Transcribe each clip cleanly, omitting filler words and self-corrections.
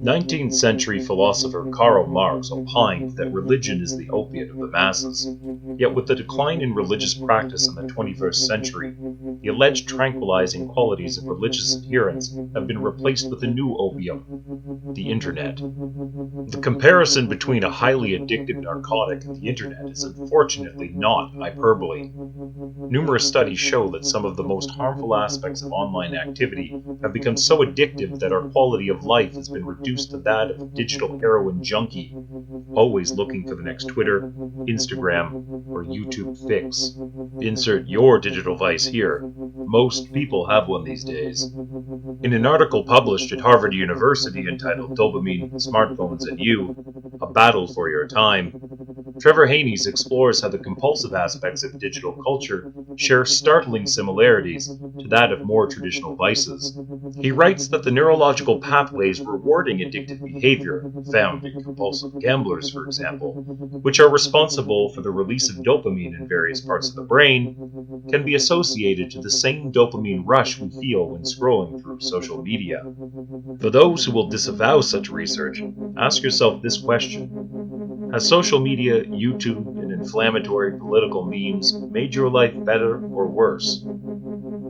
19th-century philosopher Karl Marx opined that religion is the opiate of the masses. Yet with the decline in religious practice in the 21st century, the alleged tranquilizing qualities of religious adherence have been replaced with a new opium, the internet. The comparison between a highly addictive narcotic and the internet is unfortunately not hyperbole. Numerous studies show that some of the most harmful aspects of online activity have become so addictive that our quality of life has been reduced to that of a digital heroin junkie, always looking for the next Twitter, Instagram, or YouTube fix. Insert your digital vice here. Most people have one these days. In an article published at Harvard University entitled Dopamine, Smartphones, and You, A Battle for Your Time, Trevor Haney's explores how the compulsive aspects of digital culture share startling similarities to that of more traditional vices. He writes that the neurological pathways rewarding addictive behavior, found in compulsive gamblers, for example, which are responsible for the release of dopamine in various parts of the brain, can be associated to the same dopamine rush we feel when scrolling through social media. For those who will disavow such research, ask yourself this question: has social media, YouTube, and inflammatory political memes made your life better or worse?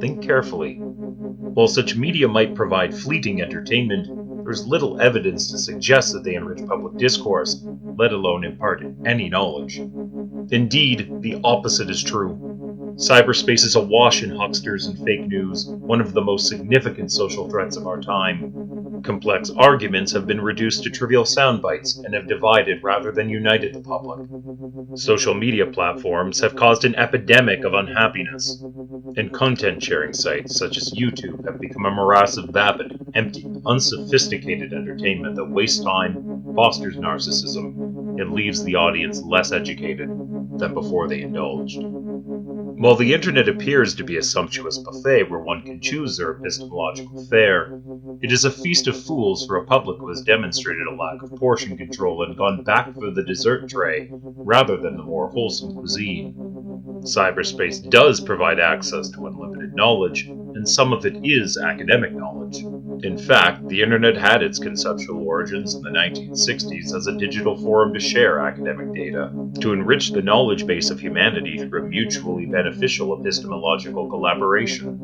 Think carefully. While such media might provide fleeting entertainment, there's little evidence to suggest that they enrich public discourse, let alone impart any knowledge. Indeed, the opposite is true. Cyberspace is awash in hucksters and fake news, one of the most significant social threats of our time. Complex arguments have been reduced to trivial sound bites and have divided rather than united the public. Social media platforms have caused an epidemic of unhappiness, and content-sharing sites such as YouTube have become a morass of vapid, empty, unsophisticated entertainment that wastes time, fosters narcissism, and leaves the audience less educated than before they indulged. While the internet appears to be a sumptuous buffet where one can choose their epistemological fare, it is a feast of fools for a public who has demonstrated a lack of portion control and gone back for the dessert tray rather than the more wholesome cuisine. Cyberspace does provide access to unlimited knowledge, and some of it is academic knowledge. In fact, the internet had its conceptual origins in the 1960s as a digital forum to share academic data, to enrich the knowledge base of humanity through a mutually beneficial epistemological collaboration.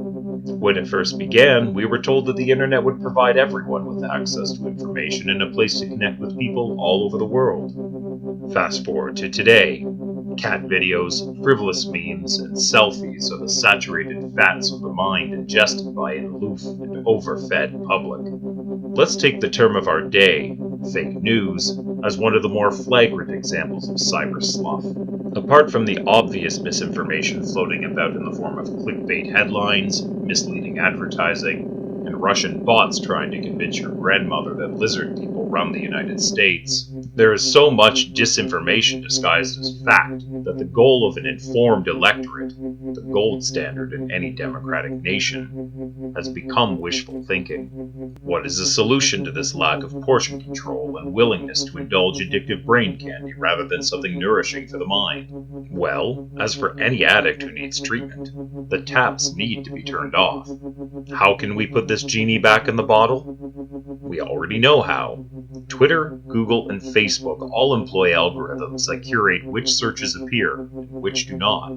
When it first began, we were told that the internet would provide everyone with access to information and a place to connect with people all over the world. Fast forward to today. Cat videos, frivolous memes, and selfies are the saturated fats of the mind ingested by an aloof and overfed public. Let's take the term of our day, fake news, as one of the more flagrant examples of cyber sloth. Apart from the obvious misinformation floating about in the form of clickbait headlines, misleading advertising, and Russian bots trying to convince your grandmother that lizard people run the United States, there is so much disinformation disguised as fact that the goal of an informed electorate, the gold standard in any democratic nation, has become wishful thinking. What is the solution to this lack of portion control and willingness to indulge addictive brain candy rather than something nourishing for the mind? Well, as for any addict who needs treatment, the taps need to be turned off. How can we put this genie back in the bottle? We already know how. Twitter, Google, and Facebook all employ algorithms that curate which searches appear and which do not.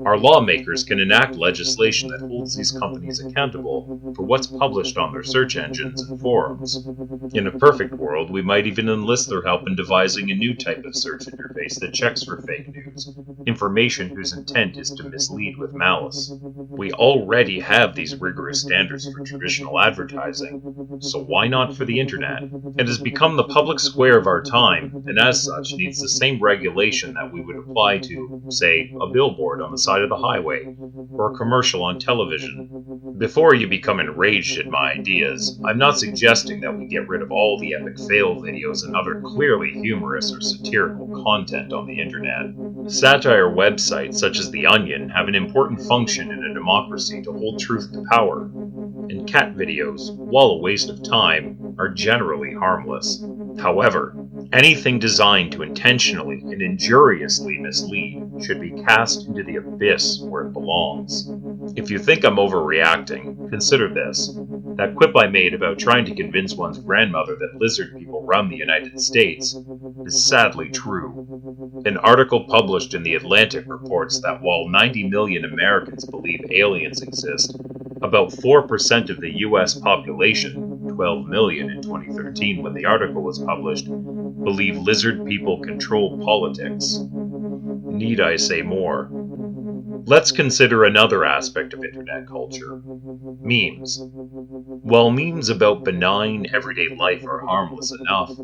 Our lawmakers can enact legislation that holds these companies accountable for what's published on their search engines and forums. In a perfect world, we might even enlist their help in devising a new type of search interface that checks for fake news, information whose intent is to mislead with malice. We already have these rigorous standards for traditional advertising, so why not for the internet? It has become the public square of our time, and as such needs the same regulation that we would apply to, say, a billboard on the side of the highway, or a commercial on television. Before you become enraged at my ideas, I'm not suggesting that we get rid of all the epic fail videos and other clearly humorous or satirical content on the internet. Satire websites such as The Onion have an important function in a democracy to hold truth to power, and cat videos, while a waste of time, are generally harmless. However, anything designed to intentionally and injuriously mislead should be cast into the abyss where it belongs. If you think I'm overreacting, consider this. That quip I made about trying to convince one's grandmother that lizard people run the United States is sadly true. An article published in The Atlantic reports that while 90 million Americans believe aliens exist, about 4% of the US population, 12 million in 2013 when the article was published, believe lizard people control politics. Need I say more? Let's consider another aspect of internet culture: memes. While memes about benign, everyday life are harmless enough,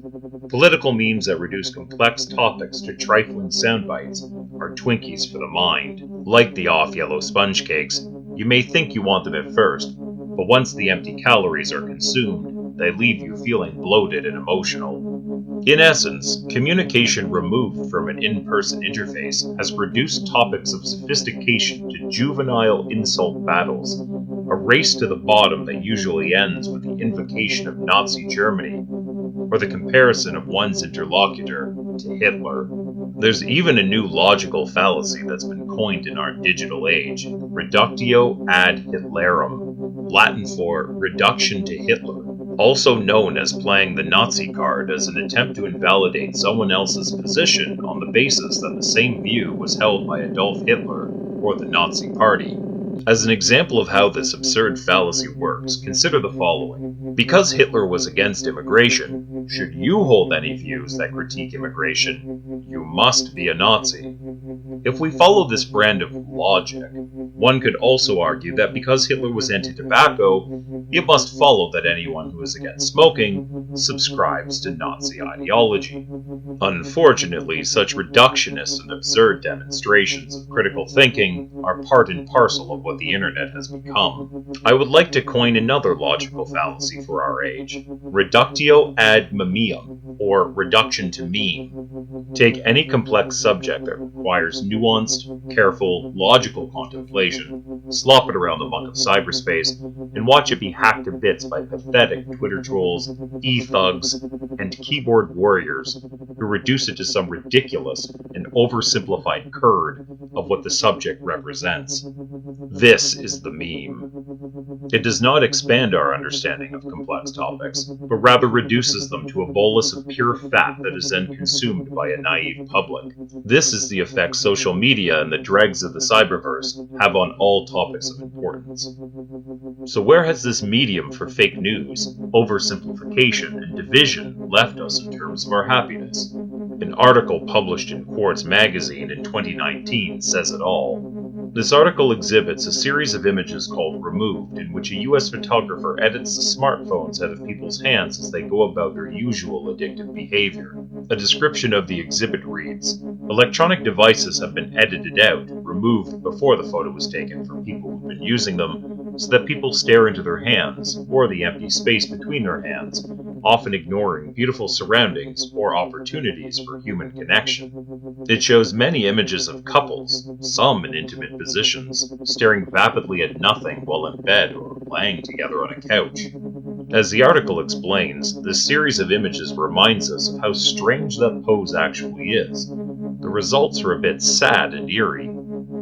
political memes that reduce complex topics to trifling sound bites are Twinkies for the mind. Like the off-yellow sponge cakes, you may think you want them at first, but once the empty calories are consumed, they leave you feeling bloated and emotional. In essence, communication removed from an in-person interface has reduced topics of sophistication to juvenile insult battles, a race to the bottom that usually ends with the invocation of Nazi Germany, or the comparison of one's interlocutor to Hitler. There's even a new logical fallacy that's been coined in our digital age: reductio ad Hitlerum, Latin for reduction to Hitler, also known as playing the Nazi card as an attempt to invalidate someone else's position on the basis that the same view was held by Adolf Hitler or the Nazi Party. As an example of how this absurd fallacy works, consider the following. Because Hitler was against immigration, should you hold any views that critique immigration, you must be a Nazi. If we follow this brand of logic, one could also argue that because Hitler was anti-tobacco, it must follow that anyone who is against smoking subscribes to Nazi ideology. Unfortunately, such reductionist and absurd demonstrations of critical thinking are part and parcel of what the internet has become. I would like to coin another logical fallacy for our age: reductio ad memeum, or reduction to meme. Take any complex subject that requires nuanced, careful, logical contemplation, slop it around the muck of cyberspace, and watch it be hacked to bits by pathetic Twitter trolls, e-thugs, and keyboard warriors who reduce it to some ridiculous and oversimplified curd of what the subject represents. This is the meme. It does not expand our understanding of complex topics, but rather reduces them to a bolus of pure fat that is then consumed by a naive public. This is the effect social media and the dregs of the cyberverse have on all topics of importance. So where has this medium for fake news, oversimplification, and division left us in terms of our happiness? An article published in Quartz magazine in 2019 says it all. This article exhibits a series of images called Removed, in which a US photographer edits the smartphones out of people's hands as they go about their usual addictive behavior. A description of the exhibit reads, "Electronic devices have been edited out, removed before the photo was taken from people who've been using them, so that people stare into their hands, or the empty space between their hands, often ignoring beautiful surroundings or opportunities for human connection." It shows many images of couples, some in intimate positions, staring vapidly at nothing while in bed or lying together on a couch. As the article explains, this series of images reminds us of how strange that pose actually is. The results are a bit sad and eerie.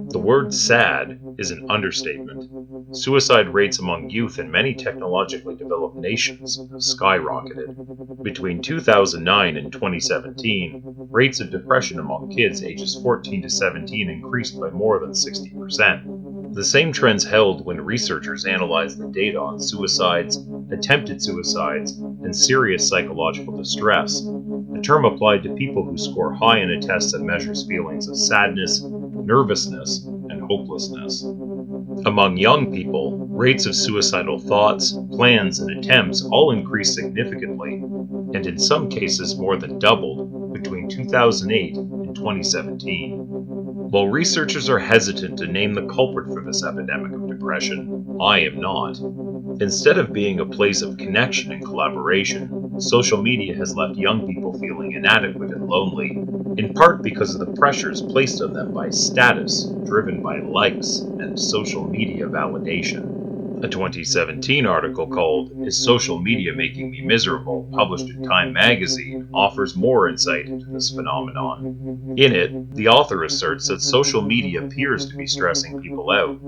The word sad is an understatement. Suicide rates among youth in many technologically developed nations have skyrocketed. Between 2009 and 2017, rates of depression among kids ages 14 to 17 increased by more than 60%. The same trends held when researchers analyzed the data on suicides, attempted suicides, and serious psychological distress, a term applied to people who score high in a test that measures feelings of sadness, nervousness, and hopelessness. Among young people, rates of suicidal thoughts, plans, and attempts all increased significantly, and in some cases more than doubled, between 2008 and 2017. While researchers are hesitant to name the culprit for this epidemic of depression, I am not. Instead of being a place of connection and collaboration, social media has left young people feeling inadequate and lonely, in part because of the pressures placed on them by status, driven by likes and social media validation. A 2017 article called "Is Social Media Making Me Miserable?" published in Time magazine offers more insight into this phenomenon. In it, the author asserts that social media appears to be stressing people out.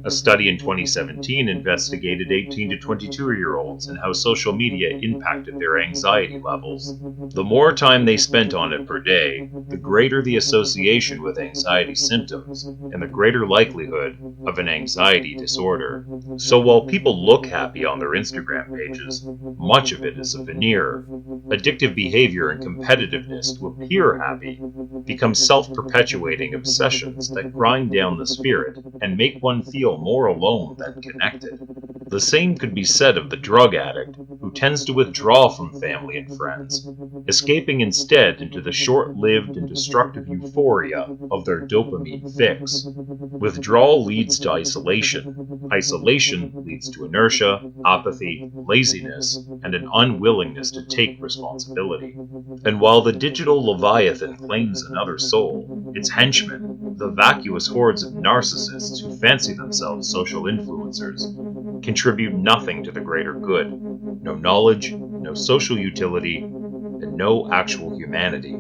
A study in 2017 investigated 18 to 22-year-olds and how social media impacted their anxiety levels. The more time they spent on it per day, the greater the association with anxiety symptoms, and the greater likelihood of an anxiety disorder. So while people look happy on their Instagram pages, much of it is a veneer. Addictive behavior and competitiveness to appear happy become self-perpetuating obsessions that grind down the spirit and make one feel more alone than connected. The same could be said of the drug addict, who tends to withdraw from family and friends, escaping instead into the short-lived and destructive euphoria of their dopamine fix. Withdrawal leads to isolation. Isolation leads to inertia, apathy, laziness, and an unwillingness to take responsibility. And while the digital leviathan claims another soul, its henchmen, the vacuous hordes of narcissists who fancy themselves social influencers, contribute nothing to the greater good. No knowledge, no social utility, and no actual humanity.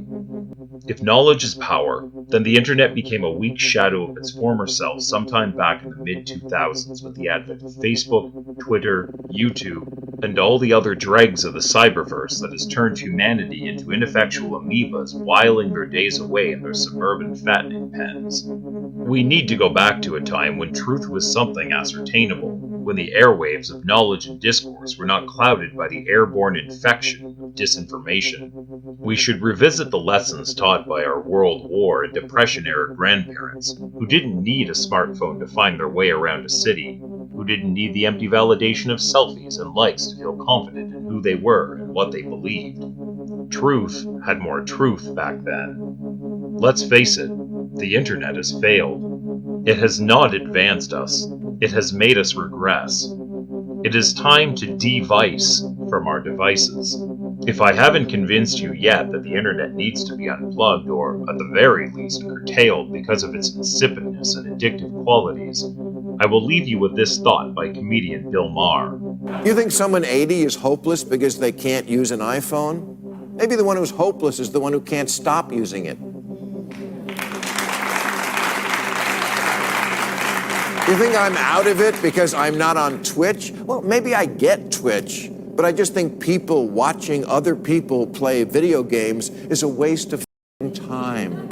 If knowledge is power, then the internet became a weak shadow of its former self sometime back in the mid-2000s with the advent of Facebook, Twitter, YouTube, and all the other dregs of the cyberverse that has turned humanity into ineffectual amoebas whiling their days away in their suburban fattening pens. We need to go back to a time when truth was something ascertainable, when the airwaves of knowledge and discourse were not clouded by the airborne infection of disinformation. We should revisit the lessons taught by our World War and Depression-era grandparents, who didn't need a smartphone to find their way around a city, who didn't need the empty validation of selfies and likes to feel confident in who they were and what they believed. Truth had more truth back then. Let's face it, the internet has failed. It has not advanced us. It has made us regress. It is time to device from our devices. If I haven't convinced you yet that the internet needs to be unplugged or, at the very least, curtailed because of its insipidness and addictive qualities, I will leave you with this thought by comedian Bill Maher. You think someone 80 is hopeless because they can't use an iPhone? Maybe the one who's hopeless is the one who can't stop using it. You think I'm out of it because I'm not on Twitch? Well, maybe I get Twitch, but I just think people watching other people play video games is a waste of time.